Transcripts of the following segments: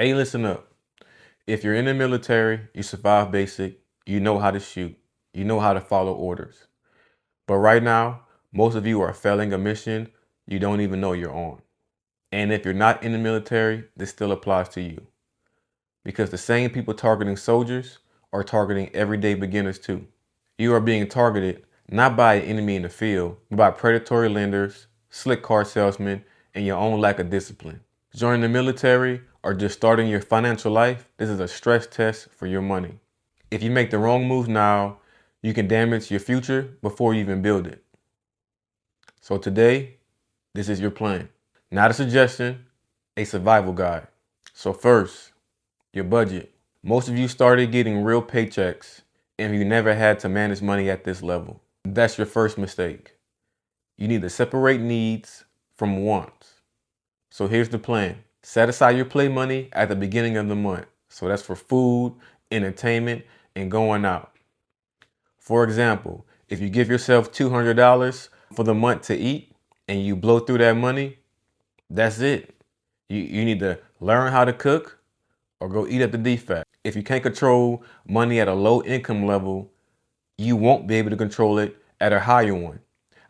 Hey, listen up. If you're in the military, you survive basic, you know how to shoot, you know how to follow orders. But right now, most of you are failing a mission you don't even know you're on. And if you're not in the military, this still applies to you. Because the same people targeting soldiers are targeting everyday beginners too. You are being targeted not by an enemy in the field, but by predatory lenders, slick car salesmen, and your own lack of discipline. Joining the military or just starting your financial life, this is a stress test for your money. If you make the wrong move now, you can damage your future before you even build it. So today, this is your plan. Not a suggestion, a survival guide. So first, your budget. Most of you started getting real paychecks and you never had to manage money at this level. That's your first mistake. You need to separate needs from wants. So here's the plan. Set aside your play money at the beginning of the month. So that's for food, entertainment, and going out. For example, if you give yourself $200 for the month to eat and you blow through that money, that's it. You need to learn how to cook or go eat at the defect. If you can't control money at a low income level, you won't be able to control it at a higher one.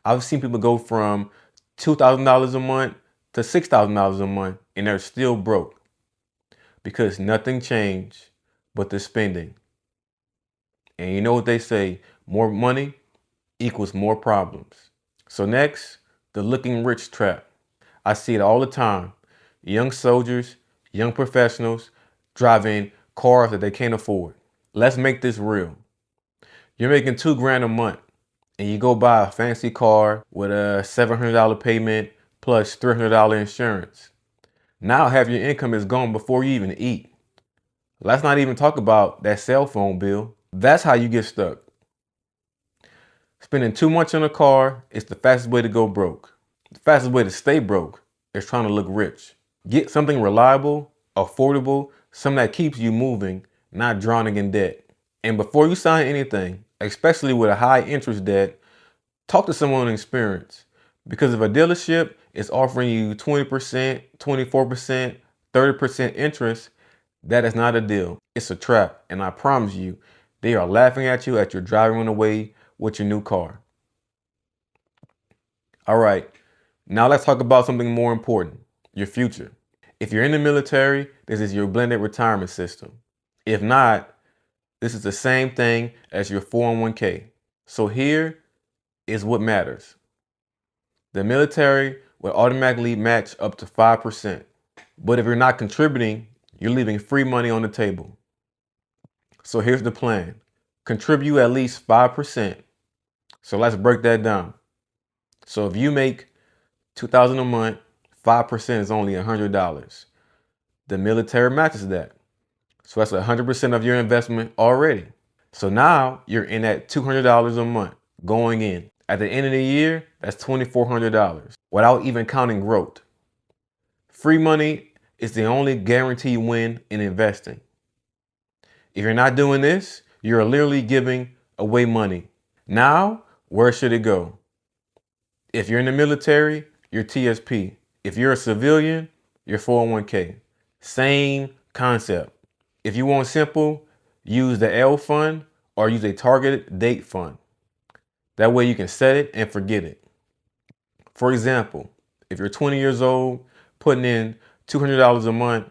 I've seen people go from $2,000 a month to $6,000 a month and they're still broke because nothing changed but the spending. And you know what they say, more money equals more problems. So next, the looking rich trap. I see it all the time. Young soldiers, young professionals driving cars that they can't afford. Let's make this real. You're making $2,000 a month and you go buy a fancy car with a $700 payment plus $300 insurance. Now half your income is gone before you even eat. Let's not even talk about that cell phone bill. That's how you get stuck. Spending too much on a car is the fastest way to go broke. The fastest way to stay broke is trying to look rich. Get something reliable, affordable, something that keeps you moving, not drowning in debt. And before you sign anything, especially with a high interest debt, talk to someone with experience. Because if a dealership is offering you 20%, 24%, 30% interest, that is not a deal. It's a trap. And I promise you, they are laughing at you as you're driving away with your new car. All right, now let's talk about something more important, your future. If you're in the military, this is your blended retirement system. If not, this is the same thing as your 401k. So here is what matters. The military will automatically match up to 5%. But if you're not contributing, you're leaving free money on the table. So here's the plan. Contribute at least 5%. So let's break that down. So if you make $2,000 a month, 5% is only $100. The military matches that. So that's 100% of your investment already. So now you're in at $200 a month going in. At the end of the year, that's $2,400 without even counting growth. Free money is the only guaranteed win in investing. If you're not doing this, you're literally giving away money. Now, where should it go? If you're in the military, your TSP. If you're a civilian, your 401k. Same concept. If you want simple, use the L fund or use a targeted date fund. That way you can set it and forget it. For example, if you're 20 years old, putting in $200 a month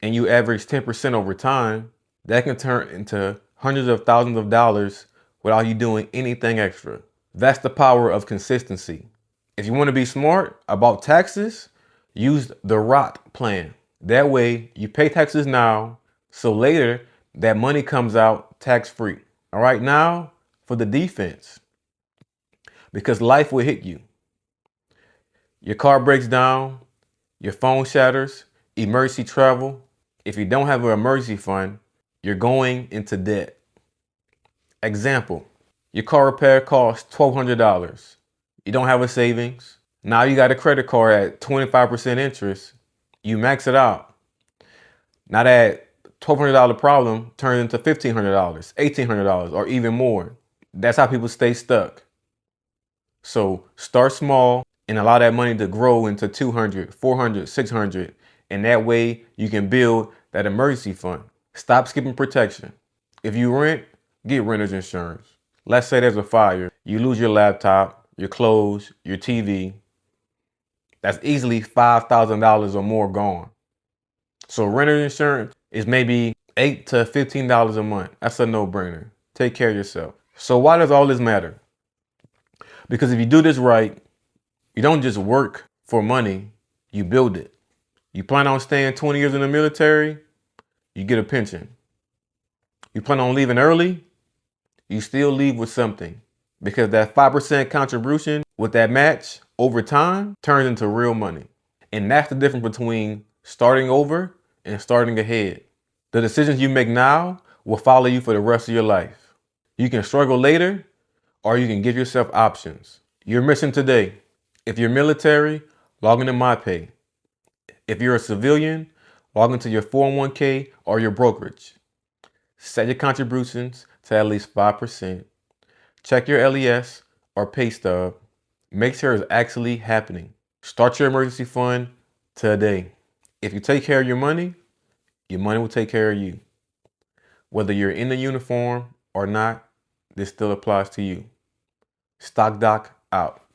and you average 10% over time, that can turn into hundreds of thousands of dollars without you doing anything extra. That's the power of consistency. If you want to be smart about taxes, use the ROT plan. That way you pay taxes now, so later that money comes out tax-free. All right, now for the defense. Because life will hit you. Your car breaks down, your phone shatters, emergency travel. If you don't have an emergency fund, you're going into debt. Example, your car repair costs $1,200. You don't have a savings. Now you got a credit card at 25% interest. You max it out. Now that $1,200 problem turns into $1,500, $1,800, or even more. That's how people stay stuck. So start small and allow that money to grow into 200, 400, 600. And that way you can build that emergency fund. Stop skipping protection. If you rent, get renter's insurance. Let's say there's a fire. You lose your laptop, your clothes, your TV. That's easily $5,000 or more gone. So renter's insurance is maybe $8 to $15 a month. That's a no-brainer. Take care of yourself. So why does all this matter? Because if you do this right, you don't just work for money, you build it. You plan on staying 20 years in the military, you get a pension. You plan on leaving early, you still leave with something. Because that 5% contribution with that match over time turns into real money. And that's the difference between starting over and starting ahead. The decisions you make now will follow you for the rest of your life. You can struggle later, or you can give yourself options. You're missing today. If you're military, log into MyPay. If you're a civilian, log into your 401k or your brokerage. Set your contributions to at least 5%. Check your LES or pay stub. Make sure it's actually happening. Start your emergency fund today. If you take care of your money will take care of you. Whether you're in the uniform or not, this still applies to you. Stock Doc out.